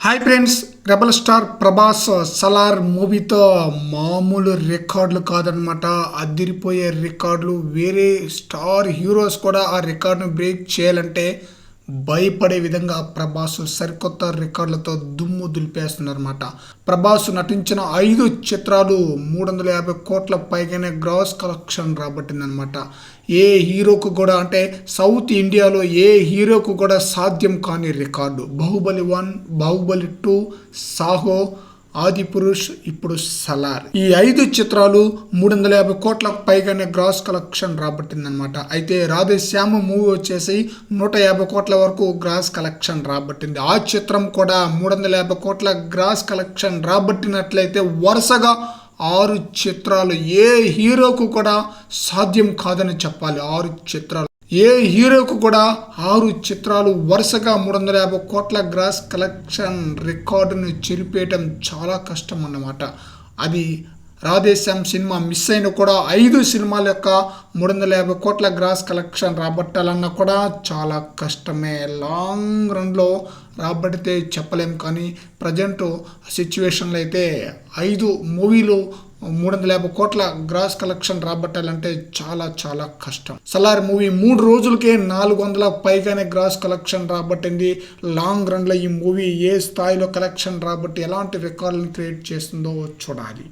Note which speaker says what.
Speaker 1: Hi friends, rebel star Prabhas Salaar మూవీతో మామూలు రికార్డులు కాదనమాట. అదిరిపోయే రికార్డులు. వేరే స్టార్ హీరోస్ కూడా ఆ రికార్డును బ్రేక్ చేయాలంటే భయపడే విధంగా ప్రభాస్ సరికొత్త రికార్డులతో దుమ్ము దులిపేస్తున్నారన్నమాట. ప్రభాస్ నటించిన 5 చిత్రాలు 350 కోట్ల పైగానే గ్రాస్ కలెక్షన్ రాబట్టిందనమాట. ఏ హీరోకు కూడా, అంటే సౌత్ ఇండియాలో ఏ హీరోకు కూడా సాధ్యం కాని రికార్డు. బాహుబలి 1, బాహుబలి 2, సాహో, ఆదిపురుష్, ఇప్పుడు సలార్. ఈ 5 చిత్రాలు 350 కోట్లకు పైగానే గ్రాస్ కలెక్షన్ రాబట్టిందనమాట. అయితే రాధేశ్యామ మూవీ వచ్చేసి 150 కోట్ల వరకు గ్రాస్ కలెక్షన్ రాబట్టింది. ఆ చిత్రం కూడా 350 కోట్ల గ్రాస్ కలెక్షన్ రాబట్టినట్లయితే వరుసగా 6 చిత్రాలు ఏ హీరోకు కూడా సాధ్యం కాదని చెప్పాలి. 6 చిత్రాలు ఏ హీరోకు కూడా 6 చిత్రాలు వరుసగా 350 కోట్ల గ్రాస్ కలెక్షన్ రికార్డును చెరిపేయటం చాలా కష్టం అన్నమాట. అది రాధేశ్యామ్ సినిమా మిస్ అయిన కూడా 5 సినిమాల యొక్క 350 కోట్ల గ్రాస్ కలెక్షన్ రాబట్టాలన్నా కూడా చాలా కష్టమే. లాంగ్ రన్లో రాబడితే చెప్పలేం, కానీ ప్రజెంట్ సిచ్యువేషన్లో అయితే 5 మూవీలు 350 కోట్ల గ్రాస్ కలెక్షన్ రాబట్టాలంటే చాలా చాలా కష్టం. సలార్ మూవీ 3 రోజులకే 400 పైగానే గ్రాస్ కలెక్షన్ రాబట్టింది. లాంగ్ రన్లో ఈ మూవీ ఏ స్థాయిలో కలెక్షన్ రాబట్టి ఎలాంటి రికార్డులను క్రియేట్ చేస్తుందో చూడాలి.